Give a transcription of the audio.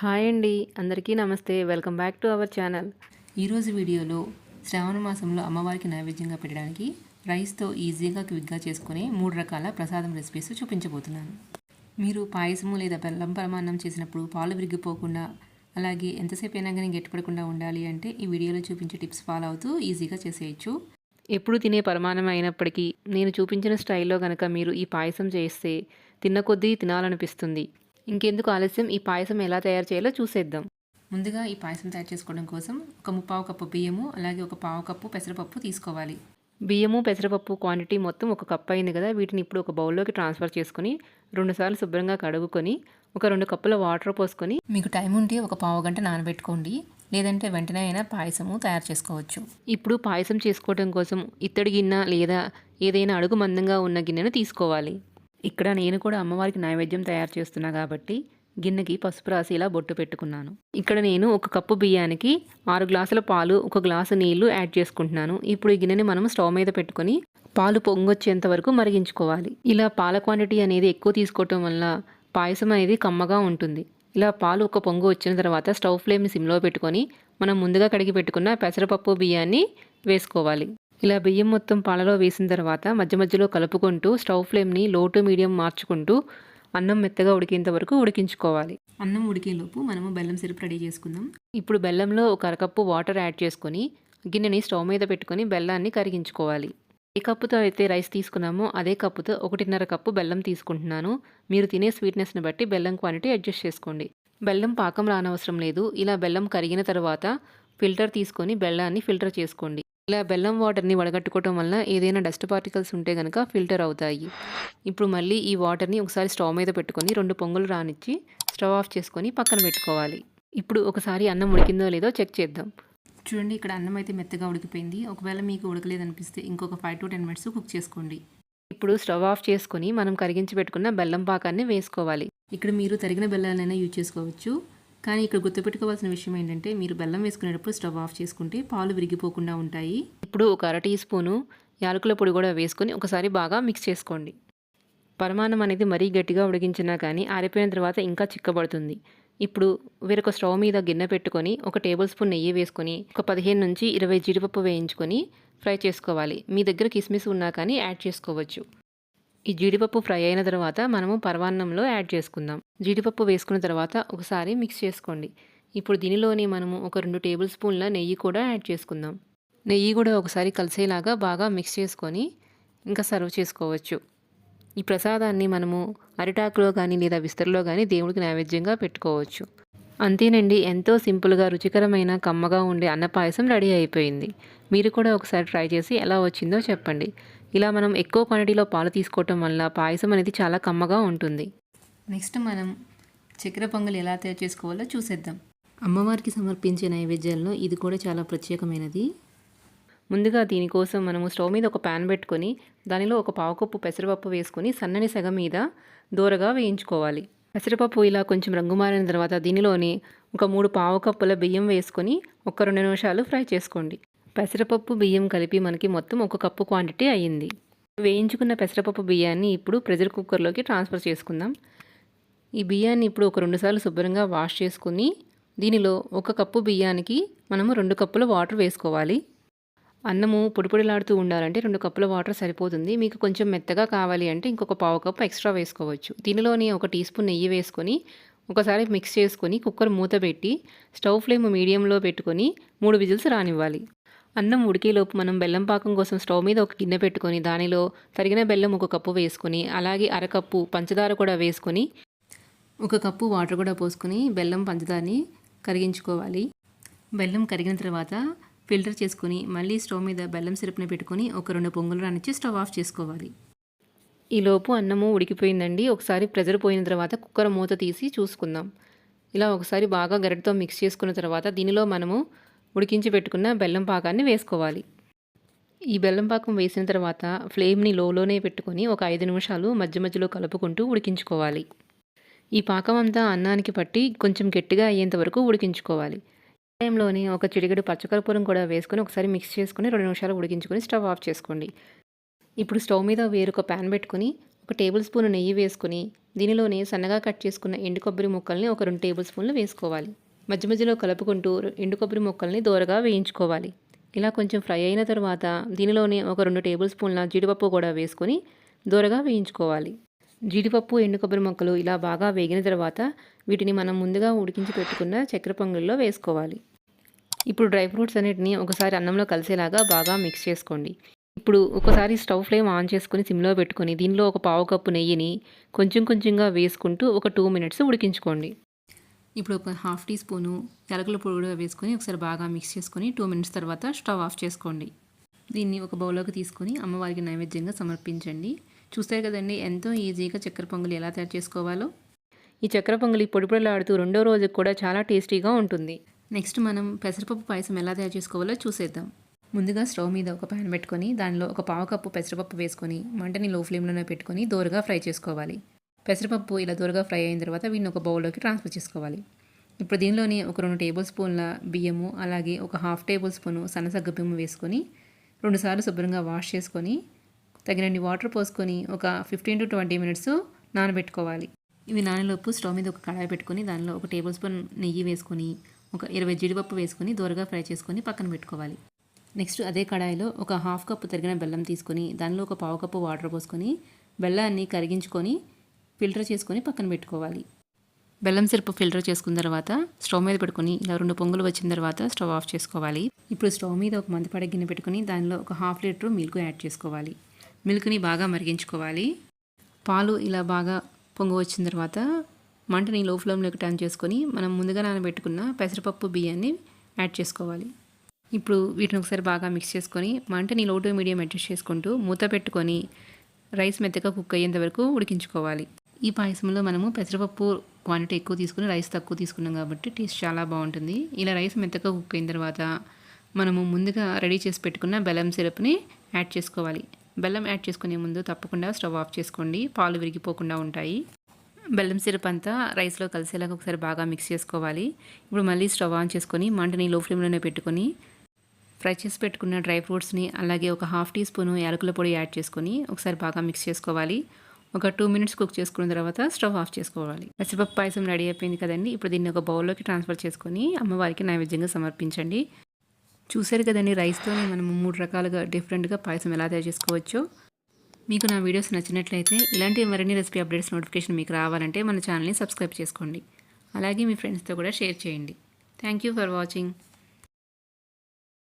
Hi అండి, అందరికీ నమస్తే. Welcome back to our channel. ఈరోజు వీడియోలో శ్రావణ మాసంలో అమ్మవారికి నైవేద్యంగా పెట్టడానికి రైస్తో ఈజీగా క్విక్గా చేసుకునే 3 రకాల ప్రసాదం రెసిపీస్ చూపించబోతున్నాను. మీరు పాయసము లేదా బెల్లం పరమాన్నం చేసినప్పుడు పాలు విరిగిపోకుండా అలాగే ఎంతసేపు అయినా కానీ గట్టిపడకుండా ఉండాలి అంటే ఈ వీడియోలో చూపించే టిప్స్ ఫాలో అవుతూ ఈజీగా చేసేయచ్చు. ఎప్పుడు తినే పరమాన్నం అయినప్పటికీ నేను చూపించిన స్టైల్లో కనుక మీరు ఈ పాయసం చేస్తే తిన్న కొద్దీ తినాలనిపిస్తుంది. ఇంకెందుకు ఆలస్యం, ఈ పాయసం ఎలా తయారు చేయాలో చూసేద్దాం. ముందుగా ఈ పాయసం తయారు చేసుకోవడం కోసం ఒక 3/4 కప్పు బియ్యము అలాగే ఒక 1/2 కప్పు పెసరపప్పు తీసుకోవాలి. బియ్యము పెసరపప్పు క్వాంటిటీ మొత్తం ఒక కప్ అయింది కదా. వీటిని ఇప్పుడు ఒక బౌల్లోకి ట్రాన్స్ఫర్ చేసుకుని 2 సార్లు శుభ్రంగా కడుగుకొని ఒక 2 కప్పుల వాటర్ పోసుకొని మీకు టైం ఉంటే ఒక పావు గంట నానబెట్టుకోండి. లేదంటే వెంటనే అయినా పాయసము తయారు చేసుకోవచ్చు. ఇప్పుడు పాయసం చేసుకోవడం కోసం ఇత్తడి గిన్నె లేదా ఏదైనా అడుగు మందంగా ఉన్న గిన్నెను తీసుకోవాలి. ఇక్కడ నేను కూడా అమ్మవారికి నైవేద్యం తయారు చేస్తున్నా కాబట్టి గిన్నెకి పసుపు రాసి ఇలా బొట్టు పెట్టుకున్నాను. ఇక్కడ నేను ఒక కప్పు బియ్యానికి 6 గ్లాసుల పాలు, 1 గ్లాసు నీళ్లు యాడ్ చేసుకుంటున్నాను. ఇప్పుడు ఈ గిన్నెని మనం స్టవ్ మీద పెట్టుకొని పాలు పొంగొచ్చేంత వరకు మరిగించుకోవాలి. ఇలా పాల క్వాంటిటీ అనేది ఎక్కువ తీసుకోవటం వల్ల పాయసం అనేది కమ్మగా ఉంటుంది. ఇలా పాలు ఒక పొంగు వచ్చిన తర్వాత స్టవ్ ఫ్లేమ్ని సిమ్లో పెట్టుకొని మనం ముందుగా కడిగి పెట్టుకున్న పెసరపప్పు బియ్యాన్ని వేసుకోవాలి. ఇలా బియ్యం మొత్తం పాలలో వేసిన తర్వాత మధ్య మధ్యలో కలుపుకుంటూ స్టవ్ ఫ్లేమ్ని లో టు మీడియం మార్చుకుంటూ అన్నం మెత్తగా ఉడికేంత వరకు ఉడికించుకోవాలి. అన్నం ఉడికేలోపు మనము బెల్లం సిరప్ రెడీ చేసుకుందాం. ఇప్పుడు బెల్లంలో ఒక అరకప్పు వాటర్ యాడ్ చేసుకొని గిన్నెని స్టవ్ మీద పెట్టుకొని బెల్లాన్ని కరిగించుకోవాలి. ఏ కప్పుతో అయితే రైస్ తీసుకున్నామో అదే కప్పుతో 1.5 కప్పు బెల్లం తీసుకుంటున్నాను. మీరు తినే స్వీట్నెస్ని బట్టి బెల్లం క్వాంటిటీ అడ్జస్ట్ చేసుకోండి. బెల్లం పాకం రానవసరం లేదు. ఇలా బెల్లం కరిగిన తర్వాత ఫిల్టర్ తీసుకొని బెల్లాన్ని ఫిల్టర్ చేసుకోండి. ఇలా బెల్లం వాటర్ని వడగట్టుకోవటం వల్ల ఏదైనా డస్ట్ పార్టికల్స్ ఉంటే కనుక ఫిల్టర్ అవుతాయి. ఇప్పుడు మళ్ళీ ఈ వాటర్ని ఒకసారి స్టవ్ మీద పెట్టుకొని 2 పొంగులు రానిచ్చి స్టవ్ ఆఫ్ చేసుకొని పక్కన పెట్టుకోవాలి. ఇప్పుడు ఒకసారి అన్నం ఉడికిందో లేదో చెక్ చేద్దాం. చూడండి, ఇక్కడ అన్నం అయితే మెత్తగా ఉడికిపోయింది. ఒకవేళ మీకు ఉడకలేదనిపిస్తే ఇంకొక 5 to 10 minutes కుక్ చేసుకోండి. ఇప్పుడు స్టవ్ ఆఫ్ చేసుకొని మనం కరిగించి పెట్టుకున్న బెల్లం పాకాన్ని వేసుకోవాలి. ఇక్కడ మీరు తరిగిన బెల్లాలైనా యూజ్ చేసుకోవచ్చు. కానీ ఇక్కడ గుర్తుపెట్టుకోవాల్సిన విషయం ఏంటంటే మీరు బెల్లం వేసుకునేటప్పుడు స్టవ్ ఆఫ్ చేసుకుంటే పాలు విరిగిపోకుండా ఉంటాయి. ఇప్పుడు ఒక 1/2 టీ స్పూను యాలకుల పొడి కూడా వేసుకొని ఒకసారి బాగా మిక్స్ చేసుకోండి. పరమాన్నం అనేది మరీ గట్టిగా ఉడికించినా కానీ ఆరిపోయిన తర్వాత ఇంకా చిక్కబడుతుంది. ఇప్పుడు వేరొక స్టవ్ మీద గిన్నె పెట్టుకొని 1 టేబుల్ స్పూన్ నెయ్యి వేసుకొని ఒక 15 నుంచి 20 జీడిపప్పు వేయించుకొని ఫ్రై చేసుకోవాలి. మీ దగ్గర కిస్మిస్ ఉన్నా కానీ యాడ్ చేసుకోవచ్చు. ఈ జీడిపప్పు ఫ్రై అయిన తర్వాత మనము పరమాన్నంలో యాడ్ చేసుకుందాం. జీడిపప్పు వేసుకున్న తర్వాత ఒకసారి మిక్స్ చేసుకోండి. ఇప్పుడు దీనిలోని మనము ఒక 2 టేబుల్ స్పూన్ల నెయ్యి కూడా యాడ్ చేసుకుందాం. నెయ్యి కూడా ఒకసారి కలిసేలాగా బాగా మిక్స్ చేసుకొని ఇంకా సర్వ్ చేసుకోవచ్చు. ఈ ప్రసాదాన్ని మనము అరిటాకులో కానీ లేదా విస్తరలో కానీ దేవుడికి నైవేద్యంగా పెట్టుకోవచ్చు. అంతేనండి, ఎంతో సింపుల్గా రుచికరమైన కమ్మగా ఉండే అన్న పాయసం రెడీ అయిపోయింది. మీరు కూడా ఒకసారి ట్రై చేసి ఎలా వచ్చిందో చెప్పండి. ఇలా మనం ఎక్కువ క్వాంటిటీలో పాలు తీసుకోవటం వల్ల పాయసం అనేది చాలా కమ్మగా ఉంటుంది. నెక్స్ట్ మనం చక్కెర పొంగల్ ఎలా తయారు చేసుకోవాలో చూసేద్దాం. అమ్మవారికి సమర్పించే నైవేద్యాల్లో ఇది కూడా చాలా ప్రత్యేకమైనది. ముందుగా దీనికోసం మనము స్టవ్ మీద ఒక ప్యాన్ పెట్టుకొని దానిలో ఒక 1/2 కప్పు పెసరపప్పు వేసుకొని సన్నని సెగ మీద దోరగా వేయించుకోవాలి. పెసరపప్పు ఇలా కొంచెం రంగు మారిన తర్వాత దీనిలోని ఒక 3/4 కప్పుల బియ్యం వేసుకొని ఒక 2 నిమిషాలు ఫ్రై చేసుకోండి. పెసరపప్పు బియ్యం కలిపి మనకి మొత్తం 1 కప్పు క్వాంటిటీ అయ్యింది. వేయించుకున్న పెసరపప్పు బియ్యాన్ని ఇప్పుడు ప్రెషర్ కుక్కర్లోకి ట్రాన్స్ఫర్ చేసుకుందాం. ఈ బియ్యాన్ని ఇప్పుడు ఒక 2 సార్లు శుభ్రంగా వాష్ చేసుకుని దీనిలో 1 కప్పు బియ్యానికి మనము 2 కప్పుల వాటర్ వేసుకోవాలి. అన్నము పొడిలాడుతూ ఉండాలంటే 2 కప్పుల వాటర్ సరిపోతుంది. మీకు కొంచెం మెత్తగా కావాలి అంటే ఇంకొక 1/2 కప్పు ఎక్స్ట్రా వేసుకోవచ్చు. దీనిలోని 1 టీ స్పూన్ నెయ్యి వేసుకొని ఒకసారి మిక్స్ చేసుకొని కుక్కర్ మూత పెట్టి స్టవ్ ఫ్లేమ్ మీడియంలో పెట్టుకొని 3 విజిల్స్ రానివ్వాలి. అన్నం ఉడికేలోపు మనం బెల్లం పాకం కోసం స్టవ్ మీద ఒక గిన్నె పెట్టుకొని దానిలో తరిగిన బెల్లం 1 కప్పు వేసుకొని అలాగే అరకప్పు పంచదార కూడా వేసుకొని 1 కప్పు వాటర్ కూడా పోసుకొని బెల్లం పంచదారని కరిగించుకోవాలి. బెల్లం కరిగిన తర్వాత ఫిల్టర్ చేసుకొని మళ్ళీ స్టవ్ మీద బెల్లం సిరప్ని పెట్టుకొని ఒక 2 పొంగులు రానిచ్చి స్టవ్ ఆఫ్ చేసుకోవాలి. ఈలోపు అన్నము ఉడికిపోయిందండి. ఒకసారి ప్రెజర్ పోయిన తర్వాత కుక్కర్ మూత తీసి చూసుకుందాం. ఇలా ఒకసారి బాగా గరిటతో మిక్స్ చేసుకున్న తర్వాత దీనిలో మనము ఉడికించి పెట్టుకున్న బెల్లం పాకాన్ని వేసుకోవాలి. ఈ బెల్లం పాకం వేసిన తర్వాత ఫ్లేమ్ని లోనే పెట్టుకొని ఒక 5 నిమిషాలు మధ్య మధ్యలో కలుపుకుంటూ ఉడికించుకోవాలి. ఈ పాకం అంతా అన్నానికి పట్టి కొంచెం గట్టిగా అయ్యేంత వరకు ఉడికించుకోవాలి. ఈ టైంలోనే ఒక చిటికెడు పచ్చకర్పూరం కూడా వేసుకొని ఒకసారి మిక్స్ చేసుకొని 2 నిమిషాలు ఉడికించుకొని స్టవ్ ఆఫ్ చేసుకోండి. ఇప్పుడు స్టవ్ మీద వేరొక ప్యాన్ పెట్టుకొని 1 టేబుల్ స్పూన్ నెయ్యి వేసుకొని దీనిలోనే సన్నగా కట్ చేసుకున్న ఎండు కొబ్బరి ముక్కల్ని ఒక 2 టేబుల్ స్పూన్లు వేసుకోవాలి. మధ్య మధ్యలో కలుపుకుంటూ ఎండు కొబ్బరి ముక్కల్ని దోరగా వేయించుకోవాలి. ఇలా కొంచెం ఫ్రై అయిన తర్వాత దీనిలోనే ఒక 2 టేబుల్ స్పూన్ల జీడిపప్పు కూడా వేసుకొని దోరగా వేయించుకోవాలి. జీడిపప్పు ఎండు కొబ్బరి ముక్కలు ఇలా బాగా వేగిన తర్వాత వీటిని మనం ముందుగా ఉడికించి పెట్టుకున్న చక్కెర పొంగల్లో వేసుకోవాలి. ఇప్పుడు డ్రై ఫ్రూట్స్ అన్నిటిని ఒకసారి అన్నంలో కలిసేలాగా బాగా మిక్స్ చేసుకోండి. ఇప్పుడు ఒకసారి స్టవ్ ఫ్లేమ్ ఆన్ చేసుకొని సిమ్లో పెట్టుకొని దీనిలో ఒక పావు కప్పు నెయ్యిని కొంచెం కొంచెంగా వేసుకుంటూ ఒక 2 మినిట్స్ ఉడికించుకోండి. ఇప్పుడు ఒక హాఫ్ టీ స్పూను యాలకుల పొడి కూడా వేసుకొని ఒకసారి బాగా మిక్స్ చేసుకొని 2 మినిట్స్ తర్వాత స్టవ్ ఆఫ్ చేసుకోండి. దీన్ని ఒక బౌల్లోకి తీసుకొని అమ్మవారికి నైవేద్యంగా సమర్పించండి. చూస్తారు కదండి ఎంతో ఈజీగా చక్కెర పొంగలి ఎలా తయారు చేసుకోవాలో. ఈ చక్కెర పొంగలి పొడి పొడిలాడుతూ రెండో రోజుకి కూడా చాలా టేస్టీగా ఉంటుంది. నెక్స్ట్ మనం పెసరపప్పు పాయసం ఎలా తయారు చేసుకోవాలో చూసేద్దాం. ముందుగా స్టవ్ మీద ఒక ప్యాన్ పెట్టుకొని దానిలో ఒక పావు కప్పు పెసరపప్పు వేసుకొని మంటని లో ఫ్లేమ్లోనే పెట్టుకొని దోరగా ఫ్రై చేసుకోవాలి. పెసరపప్పు ఇలా దోరగా ఫ్రై అయిన తర్వాత వీటిని ఒక బౌల్లోకి ట్రాన్స్ఫర్ చేసుకోవాలి. ఇప్పుడు దీనిలోని ఒక 2 టేబుల్ స్పూన్ల బియ్యము అలాగే ఒక హాఫ్ టేబుల్ స్పూను సన్నసగ్గుబియ్యము వేసుకొని 2 సార్లు శుభ్రంగా వాష్ చేసుకొని తగినన్ని వాటర్ పోసుకొని ఒక 15 to 20 మినిట్స్ నానబెట్టుకోవాలి. ఇవి నానలోపు స్టవ్ మీద ఒక కడాయి పెట్టుకొని దానిలో ఒక టేబుల్ స్పూన్ నెయ్యి వేసుకొని ఒక 20 జీడిపప్పు వేసుకొని దోరగా ఫ్రై చేసుకొని పక్కన పెట్టుకోవాలి. నెక్స్ట్ అదే కడాయిలో ఒక హాఫ్ కప్పు తరిగిన బెల్లం తీసుకొని దానిలో ఒక పావు కప్పు వాటర్ పోసుకొని బెల్లాన్ని కరిగించుకొని ఫిల్టర్ చేసుకొని పక్కన పెట్టుకోవాలి. బెల్లం సిరప్ ఫిల్టర్ చేసుకున్న తర్వాత స్టవ్ మీద పెట్టుకొని ఇలా 2 పొంగులు వచ్చిన తర్వాత స్టవ్ ఆఫ్ చేసుకోవాలి. ఇప్పుడు స్టవ్ మీద ఒక మందపాటి గిన్నె పెట్టుకొని దానిలో ఒక హాఫ్ లీటర్ మిల్క్ యాడ్ చేసుకోవాలి. మిల్క్ని బాగా మరిగించుకోవాలి. పాలు ఇలా బాగా పొంగు వచ్చిన తర్వాత మంటని లో ఫ్లేమ్లోకి టర్న్ చేసుకొని మనం ముందుగా నానబెట్టుకున్న పెసరపప్పు బియ్యాన్ని యాడ్ చేసుకోవాలి. ఇప్పుడు వీటిని ఒకసారి బాగా మిక్స్ చేసుకొని మంటని లో టు మీడియం అడ్జస్ట్ చేసుకుంటూ మూత పెట్టుకొని రైస్ మెత్తగా కుక్ అయ్యేంత వరకు ఉడికించుకోవాలి. ఈ పాయసంలో మనము పెసరపప్పు క్వాంటిటీ ఎక్కువ తీసుకుని రైస్ తక్కువ తీసుకున్నాం కాబట్టి టేస్ట్ చాలా బాగుంటుంది. ఇలా రైస్ మెత్తగా కుక్ అయిన తర్వాత మనము ముందుగా రెడీ చేసి పెట్టుకున్న బెల్లం సిరప్ని యాడ్ చేసుకోవాలి. బెల్లం యాడ్ చేసుకునే ముందు తప్పకుండా స్టవ్ ఆఫ్ చేసుకోండి, పాలు విరిగిపోకుండా ఉంటాయి. బెల్లం సిరప్ అంతా రైస్లో కలిసేలాగా ఒకసారి బాగా మిక్స్ చేసుకోవాలి. ఇప్పుడు మళ్ళీ స్టవ్ ఆన్ చేసుకొని మంటని లో ఫ్లేమ్లోనే పెట్టుకొని ఫ్రై చేసి పెట్టుకున్న డ్రై ఫ్రూట్స్ని అలాగే ఒక హాఫ్ టీ స్పూను యాలకుల పొడి యాడ్ చేసుకొని ఒకసారి బాగా మిక్స్ చేసుకోవాలి. ఒక 2 మినిట్స్ కుక్ చేసుకున్న తర్వాత స్టవ్ ఆఫ్ చేసుకోవాలి. పెసరపప్పు పాయసం రెడీ అయిపోయింది కదండి. ఇప్పుడు దీన్ని ఒక బౌల్లోకి ట్రాన్స్ఫర్ చేసుకొని అమ్మవారికి నైవేద్యంగా సమర్పించండి. చూసారు కదండి, రైస్తోనే మనం 3 రకాలుగా డిఫరెంట్గా పాయసం ఎలా తయారు చేసుకోవచ్చో. మీకు నా వీడియోస్ నచ్చినట్లయితే ఇలాంటి మరిన్ని రెసిపీ అప్డేట్స్ నోటిఫికేషన్ మీకు రావాలంటే మన ఛానల్ని సబ్స్క్రైబ్ చేసుకోండి. అలాగే మీ ఫ్రెండ్స్తో కూడా షేర్ చేయండి. Thank you for watching.